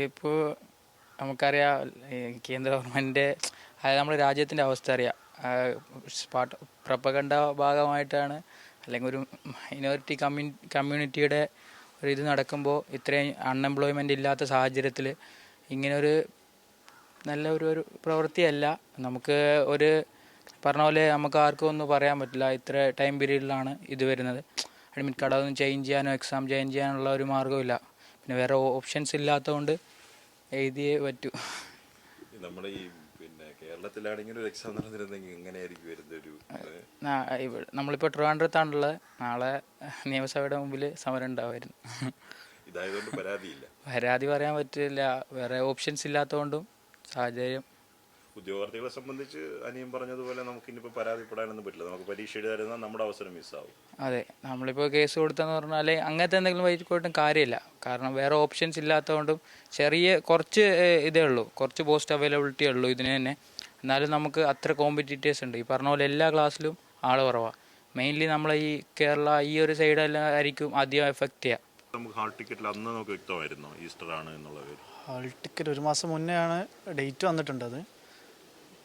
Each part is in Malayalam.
ഇപ്പോൾ നമുക്കറിയാം കേന്ദ്ര ഗവൺമെൻറ് അതായത് നമ്മുടെ രാജ്യത്തിൻ്റെ അവസ്ഥ അറിയാം. പ്രപകണ്ഡ ഭാഗമായിട്ടാണ് അല്ലെങ്കിൽ ഒരു മൈനോറിറ്റി കമ്മ്യൂണിറ്റിയുടെ ഒരു ഇത് നടക്കുമ്പോൾ ഇത്രയും അൺഎംപ്ലോയ്മെൻ്റ് ഇല്ലാത്ത സാഹചര്യത്തിൽ ഇങ്ങനൊരു നല്ല ഒരു പ്രവൃത്തിയല്ല. നമുക്ക് ഒരു പറഞ്ഞ പോലെ നമുക്ക് ആർക്കും ഒന്നും പറയാൻ പറ്റില്ല. ഇത്ര ടൈം പീരീഡിലാണ് ഇത് വരുന്നത്. അഡ്മിറ്റ് കാർഡ് അതൊന്നും ചേഞ്ച് ചെയ്യാനോ എക്സാം ചേഞ്ച് ചെയ്യാനുള്ള ഒരു മാർഗ്ഗമില്ല. പിന്നെ വേറെ ഓപ്ഷൻസ് ഇല്ലാത്തതുകൊണ്ട് എഴുതിയേ പറ്റൂ. നമ്മുടെ ഈ കേരളത്തിലാണെങ്കിൽ ഒരു എക്സാം നടന്നിരുന്നെങ്കിൽ എങ്ങനെയായിരിക്കും വരുന്നൊരു നമ്മളിപ്പോൾ ട്രിവാൻഡ്രത്താണുള്ളത്. നാളെ നിയമസഭയുടെ മുമ്പിൽ സമരം ഉണ്ടാവുമായിരുന്നു. ഇതായതുകൊണ്ട് പരാതിയില്ല. പരാതി പറയാൻ പറ്റില്ല, വേറെ ഓപ്ഷൻസ് ഇല്ലാത്തതുകൊണ്ടും സാഹചര്യം. ഉദ്യോഗാർത്ഥികളെ സംബന്ധിച്ച് അനിയൻ പറഞ്ഞതുപോലെ നമുക്ക് ഇനിയിപ്പോൾ പരാതിപ്പെടാനൊന്നും പറ്റില്ല. നമുക്ക് പരീക്ഷ എഴുതാതിരുന്നാൽ നമ്മുടെ അവസരം മിസ്സാവും. അതെ, നമ്മളിപ്പോൾ കേസ് കൊടുത്തെന്ന് പറഞ്ഞാൽ അങ്ങനത്തെ എന്തെങ്കിലും വഴി പോയിട്ടും കാര്യമില്ല. കാരണം വേറെ ഓപ്ഷൻസ് ഇല്ലാത്തതുകൊണ്ടും കുറച്ച് ഇതേ ഉള്ളൂ, കുറച്ച് പോസ്റ്റ് അവൈലബിലിറ്റി ഉള്ളൂ ഇതിന് തന്നെ. എന്നാലും നമുക്ക് അത്ര കോമ്പറ്റീറ്റേഴ്സ് ഉണ്ട്. ഈ പറഞ്ഞ പോലെ എല്ലാ ക്ലാസ്സിലും ആൾ കുറവാണ്. മെയിൻലി നമ്മളെ ഈ കേരള ഈ ഒരു സൈഡെല്ലാം ആയിരിക്കും അധികം എഫക്റ്റ് ചെയ്യുക. നമുക്ക് ഹാൾ ടിക്കറ്റിൽ അന്ന് നമുക്ക് വ്യക്തമായിരുന്നു ഈസ്റ്റർ ആണ് എന്നുള്ളത്. ഹാൾ ടിക്കറ്റ് ഒരു മാസം മുന്നേ ആണ് ഡേറ്റ് വന്നിട്ടുണ്ട്. അത്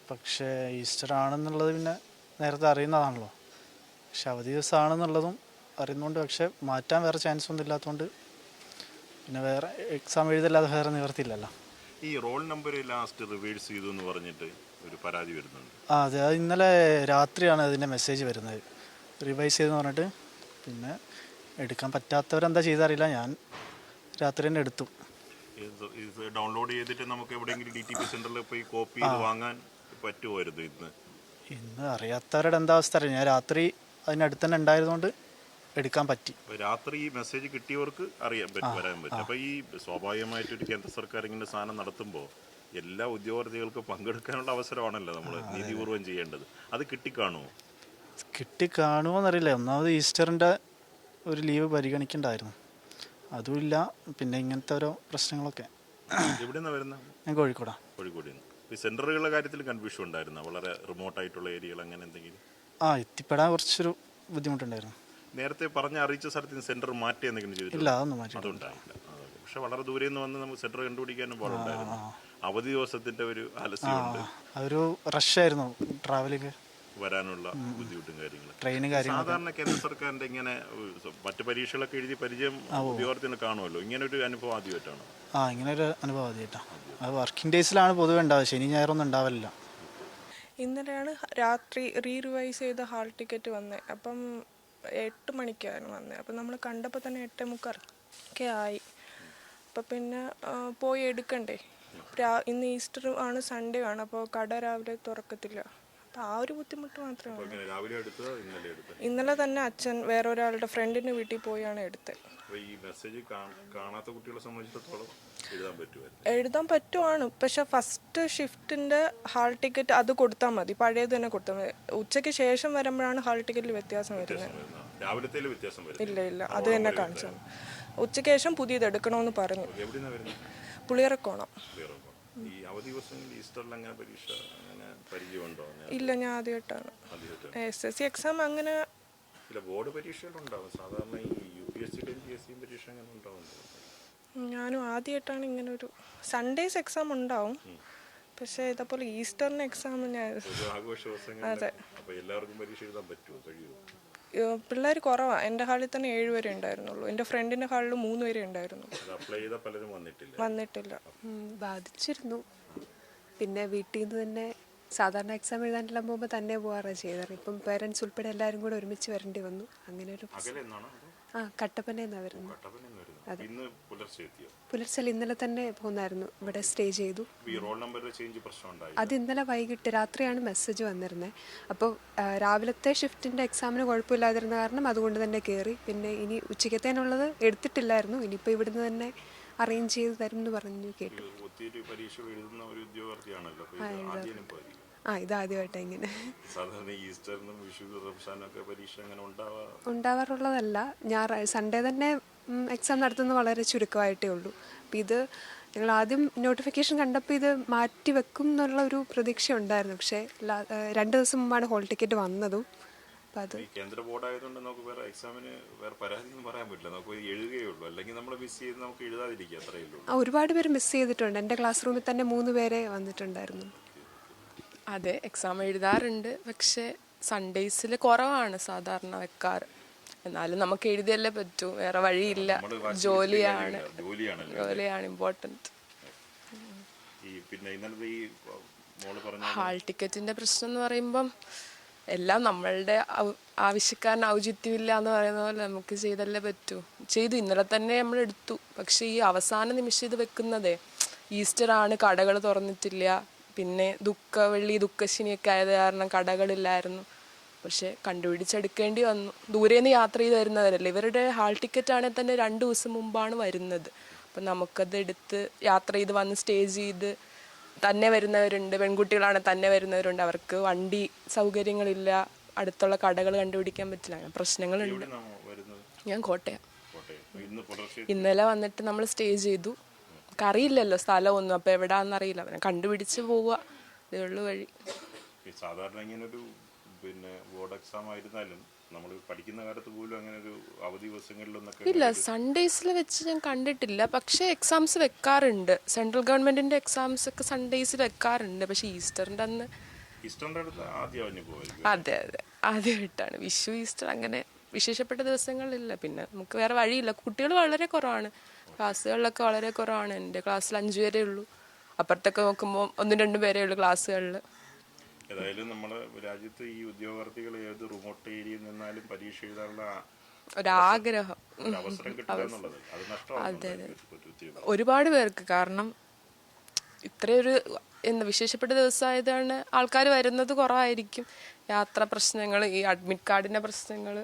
പക്ഷേ ഈസ്റ്റർ ആണെന്നുള്ളത് പിന്നെ നേരത്തെ അറിയുന്നതാണല്ലോ. പക്ഷെ അവധി ദിവസമാണെന്നുള്ളതും അറിയുന്നതുകൊണ്ട് പക്ഷെ മാറ്റാൻ വേറെ ചാൻസ് ഒന്നും ഇല്ലാത്തതുകൊണ്ട് പിന്നെ വേറെ എക്സാം എഴുതല്ലാതെ വേറെ നിവർത്തിയില്ലല്ലോ. ഈ റോൾ നമ്പർ ലാസ്റ്റ് റിവേഴ്സ് ചെയ്തു എന്ന് പറഞ്ഞിട്ട് ഒരു പരാതി വരുന്നുണ്ട്. അതെ, അത് ഇന്നലെ രാത്രിയാണ് അതിൻ്റെ മെസ്സേജ് വരുന്നത്, റിവൈസ് ചെയ്തെന്ന് പറഞ്ഞിട്ട്. പിന്നെ എടുക്കാൻ പറ്റാത്തവരെന്താ ചെയ്തറിയില്ല, ഞാൻ രാത്രി തന്നെ എടുത്തു. ഇത് ഡൗൺലോഡ് ചെയ്തിട്ട് നമുക്ക് എവിടെയെങ്കിലും DTP സെന്ററിൽ പോയി കോപ്പി ചെയ്ത് വാങ്ങാൻ പറ്റുമായിരുന്നു. ഇന്ന് അറിയാത്തവരുടെ എന്താ അവസ്ഥ അറിയാം. ഞാൻ രാത്രി അതിനടുത്ത് തന്നെ ഉണ്ടായതുകൊണ്ട് എടുക്കാൻ പറ്റി. രാത്രി ഈ മെസ്സേജ് കിട്ടിയവർക്ക് വരാൻ പറ്റും. അപ്പോൾ ഈ സ്വാഭാവികമായിട്ടൊരു കേന്ദ്ര സർക്കാർ ഇങ്ങനെ സാധനം നടത്തുമ്പോൾ എല്ലാ ഉദ്യോഗാർത്ഥികൾക്കും പങ്കെടുക്കാനുള്ള അവസരമാണല്ലോ നമ്മൾ നീതിപൂർവ്വം ചെയ്യേണ്ടത്. അത് കിട്ടിക്കാണുമോ എന്നറിയില്ല. ഒന്നാമത് ഈസ്റ്ററിൻ്റെ ഒരു ലീവ് പരിഗണിക്കേണ്ടായിരുന്നു, അതുമില്ല. പിന്നെ ഇങ്ങനത്തെ ഓരോ പ്രശ്നങ്ങളൊക്കെ. എവിടെ നിന്നാണ് വരുന്നത്? ഞാൻ കോഴിക്കോട് നിന്ന്. ഈ സെന്ററുകളുടെ കാര്യത്തിൽ കൺഫ്യൂഷൻ ഉണ്ടായിരുന്നു, വളരെ റിമോട്ടായിട്ടുള്ള ഏരിയകൾ അങ്ങനെ എന്തെങ്കിലും? എത്തിപ്പെടാൻ കുറച്ചൊരു ബുദ്ധിമുട്ടുണ്ടായിരുന്നു. നേരത്തെ അറിയിച്ച സ്ഥലത്ത് നിന്ന് സെന്റർ മാറ്റി എന്തെങ്കിലും ചെയ്തിട്ടില്ല? ഇല്ല, അതൊന്നും മാറ്റി. അതുണ്ടായില്ല. പക്ഷെ വളരെ ദൂരെ നിന്ന് വന്ന് നമുക്ക് സെന്റർ കണ്ടുപിടിക്കാനും പാടുണ്ടായിരുന്നു. അവധി ദിവസത്തിന്റെ ഒരു ആലസ്യമുണ്ട്. അതൊരു റഷായിരുന്നു ട്രാവലിംഗ്, വരാനുള്ള ബുദ്ധിമുട്ടും കാര്യങ്ങളും. ട്രെയിന് സാധാരണ കേന്ദ്ര സർക്കാരിന്റെ ഇങ്ങനെ മറ്റു പരീക്ഷകളൊക്കെ എഴുതി പരിചയം ഉദ്യോഗാർത്ഥികൾ കാണുമല്ലോ, ഇങ്ങനെ ഒരു അനുഭവം ആദ്യമായിട്ടാണ്? ഇങ്ങനെ ഒരു അനുഭവം ആദ്യമായിട്ടാണ്. അത് വർക്കിംഗ് ഡേയ്സിലാണ് പൊതുവെ ഉണ്ടാവുക, ശനി ഞായറൊന്നും ഉണ്ടാവില്ല. ഇന്നലെയാണ് രാത്രി റിവൈസ് ചെയ്ത ഹാൾ ടിക്കറ്റ് വന്നത്. അപ്പം 8 മണിക്കായിരുന്നു വന്നത്. അപ്പം നമ്മൾ കണ്ടപ്പോൾ തന്നെ 8:45 ആയി. അപ്പം പിന്നെ പോയി എടുക്കണ്ടേ. ഇന്ന് ഈസ്റ്റർ ആണ്, സൺഡേ ആണ്. അപ്പോൾ കട രാവിലെ തുറക്കത്തില്ല. അപ്പം ആ ഒരു ബുദ്ധിമുട്ട് മാത്രമേ ഉള്ളൂ. ഇന്നലെ തന്നെ അച്ഛൻ വേറൊരാളുടെ ഫ്രണ്ടിൻ്റെ വീട്ടിൽ പോയാണ് എടുത്തത്. എഴുതാൻ പറ്റുവാണ്, പക്ഷെ ഫസ്റ്റ് ഷിഫ്റ്റിൻ്റെ ഹാൾ ടിക്കറ്റ് അത് കൊടുത്താൽ മതി, പഴയത് തന്നെ കൊടുത്താൽ മതി. ഉച്ചയ്ക്ക് ശേഷം വരുമ്പോഴാണ് ഹാൾ ടിക്കറ്റിൽ വ്യത്യാസം വരുന്നത്. ഇല്ല, അത് തന്നെ കാണിച്ചു. ഉച്ചയ്ക്ക് ശേഷം പുതിയത് എടുക്കണമെന്ന് പറഞ്ഞു. പുളിയറക്കോണം. ഇല്ല, ഞാൻ ആദ്യമായിട്ടാണ്. SSC എക്സാം അങ്ങനെ ഞാനും ആദ്യമായിട്ടാണ് ഇങ്ങനെ ഒരു സൺഡേസ് എക്സാം ഉണ്ടാവും. പക്ഷേ ഇതേപോലെ ഈസ്റ്ററിന് എക്സാം അതെ പിള്ളേർ കുറവാണ്. എൻ്റെ ഹാളിൽ തന്നെ 7 പേരെ ഉണ്ടായിരുന്നുള്ളൂ. എൻ്റെ ഫ്രണ്ടിൻ്റെ ഹാളിൽ 3 പേരെ ഉണ്ടായിരുന്നു. വന്നിട്ടില്ല. ബാധിച്ചിരുന്നു. പിന്നെ വീട്ടിൽ നിന്ന് തന്നെ സാധാരണ എക്സാം എഴുതാനെല്ലാം പോകുമ്പോൾ തന്നെ പോകാറാണ് ചെയ്തത്. ഇപ്പം പേരൻസ് ഉൾപ്പെടെ എല്ലാവരും കൂടെ ഒരുമിച്ച് വരേണ്ടി വന്നു. അങ്ങനെ ഒരു കട്ടപ്പനയെന്നാണ് വരുന്നത്. അതെ, പുലർച്ചെ ഇന്നലെ തന്നെ പോകുന്നായിരുന്നു. ഇവിടെ സ്റ്റേ ചെയ്തു. അത് ഇന്നലെ വൈകിട്ട് രാത്രിയാണ് മെസ്സേജ് വന്നിരുന്നത്. അപ്പോൾ രാവിലത്തെ ഷിഫ്റ്റിൻ്റെ എക്സാമിന് കുഴപ്പമില്ലാതിരുന്ന കാരണം അതുകൊണ്ട് തന്നെ കയറി. പിന്നെ ഇനി ഉച്ചയ്ക്കത്തേനുള്ളത് എടുത്തിട്ടില്ലായിരുന്നു. ഇനിയിപ്പോൾ ഇവിടുന്ന് തന്നെ അറേഞ്ച് ചെയ്ത് തരും എന്ന് പറഞ്ഞു കേട്ടു. ഇതാദ്യമായിട്ടാണ് ഇങ്ങനെ. ഉണ്ടാവാറുള്ളതല്ല. സൺഡേ തന്നെ എക്സാം നടത്തുന്നത് വളരെ ചുരുക്കമായിട്ടേ ഉള്ളൂ. അപ്പം ഇത് ഞങ്ങൾ ആദ്യം നോട്ടിഫിക്കേഷൻ കണ്ടപ്പോൾ ഇത് മാറ്റി വെക്കും എന്നുള്ള ഒരു പ്രതീക്ഷ ഉണ്ടായിരുന്നു. പക്ഷേ 2 ദിവസം മുമ്പാണ് ഹോൾ ടിക്കറ്റ് വന്നതും. അപ്പം അത് ഈ കേന്ദ്ര ബോർഡ് ആയതുകൊണ്ട് നമുക്ക് വേറെ എക്സാമിന് വേറെ പരാതി ഒന്നും പറയാൻ പറ്റില്ല, നമുക്ക് എഴുതുകയേ ഉള്ളൂ. അല്ലെങ്കിൽ നമ്മൾ മിസ് ചെയ്ത് നമുക്ക് എഴുതാതിരിക്കുക, അത്രയേ ഉള്ളൂ. ഒരുപാട് പേര് മിസ് ചെയ്തിട്ടുണ്ട്. എൻ്റെ ക്ലാസ് റൂമിൽ തന്നെ 3 പേരെ വന്നിട്ടുണ്ടായിരുന്നു. അതെ, എക്സാം എഴുതാറുണ്ട്. പക്ഷെ സൺഡേസിൽ കുറവാണ് സാധാരണ വെക്കാറ്. എന്നാലും നമുക്ക് എഴുതിയല്ലേ പറ്റൂ, വേറെ വഴിയില്ല. ജോലിയാണ് ഇമ്പോർട്ടൻറ്റ്. ഈ പിന്നെ ഇന്നലത്തെ ഈ മോള് പറഞ്ഞ ഹാൾ ടിക്കറ്റിന്റെ പ്രശ്നം എന്ന് പറയുമ്പം എല്ലാം നമ്മളുടെ ആവശ്യക്കാരന് ഔചിത്യമില്ല എന്ന് പറയുന്ന പോലെ നമുക്ക് ചെയ്തല്ലേ പറ്റൂ. ചെയ്തു, ഇന്നലെ തന്നെ നമ്മൾ എടുത്തു. പക്ഷെ ഈ അവസാന നിമിഷം ഇത് വെക്കുന്നതേ, ഈസ്റ്റർ ആണ്, കടകൾ തുറന്നിട്ടില്ല. പിന്നെ വെള്ളി ദുഃഖശനിയൊക്കെ ആയത് കാരണം കടകളില്ലായിരുന്നു. പക്ഷെ കണ്ടുപിടിച്ചെടുക്കേണ്ടി വന്നു. ദൂരേന്ന് യാത്ര ചെയ്ത് വരുന്നവരല്ലേ. ഇവരുടെ ഹാൾ ടിക്കറ്റ് ആണെങ്കിൽ തന്നെ 2 ദിവസം മുമ്പാണ് വരുന്നത്. അപ്പം നമുക്കത് എടുത്ത് യാത്ര ചെയ്ത് വന്ന് സ്റ്റേ ചെയ്ത് തന്നെ വരുന്നവരുണ്ട്. പെൺകുട്ടികളാണ് തന്നെ വരുന്നവരുണ്ട്. അവർക്ക് വണ്ടി സൗകര്യങ്ങളില്ല, അടുത്തുള്ള കടകൾ കണ്ടുപിടിക്കാൻ പറ്റില്ല. അങ്ങനെ പ്രശ്നങ്ങളുണ്ട്. ഞാൻ കോട്ടയം. ഇന്നലെ വന്നിട്ട് നമ്മൾ സ്റ്റേ ചെയ്തു. അറിയില്ലല്ലോ സ്ഥലമൊന്നും, അപ്പം എവിടാന്നറിയില്ല. അവനെ കണ്ടുപിടിച്ച് പോവുക, ഇതേ ഉള്ളു വഴി. സാധാരണ ഇങ്ങനൊരു പിന്നെ ബോർഡ് എക്സാം ആയിരുന്നാലും നമ്മൾ പഠിക്കുന്ന കാലത്ത് പോലും അങ്ങനെ ഒരു അവധി ദിവസങ്ങളിലൊന്നൊക്കെ ഇല്ല, സൺഡേസിൽ വെച്ച് ഞാൻ കണ്ടിട്ടില്ല. പക്ഷേ എക്സാംസ് വെക്കാറുണ്ട്. സെൻട്രൽ ഗവൺമെന്റിന്റെ എക്സാംസ് ഒക്കെ സൺഡേസിൽ വെക്കാറുണ്ട്. പക്ഷെ ഈസ്റ്ററിന്റെ അന്ന് അതെ ആദ്യമായിട്ടാണ്. വിഷു, ഈസ്റ്റർ അങ്ങനെ വിശേഷപ്പെട്ട ദിവസങ്ങളില്ല. പിന്നെ നമുക്ക് വേറെ വഴിയില്ല. കുട്ടികൾ വളരെ കുറവാണ്, ക്ലാസ്സുകളിലൊക്കെ വളരെ കുറവാണ്. എൻ്റെ ക്ലാസ്സിൽ 5 പേരേ ഉള്ളൂ. അപ്പുറത്തൊക്കെ നോക്കുമ്പോൾ 1-2 പേരേ ഉള്ളൂ ക്ലാസ്സുകളിൽ. ഏതായാലും നമ്മുടെ രാജ്യത്ത് ഈ ഉദ്യോഗാർത്ഥികൾ ഏത് റിമോട്ട് ഏരിയയിൽ നിന്നാലും പരീക്ഷ എഴുതാനുള്ള ഒരാഗ്രഹം, അവസരം കിട്ടുക എന്നുള്ളത് അത് നഷ്ടമാണ് ഒരുപാട് പേർക്ക്. കാരണം ഇത്രയൊരു വിശേഷപ്പെട്ട ദിവസമായതാണ് ആൾക്കാർ വരുന്നത് കുറവായിരിക്കും. യാത്രാ പ്രശ്നങ്ങൾ, ഈ അഡ്മിറ്റ് കാർഡിന്റെ പ്രശ്നങ്ങൾ.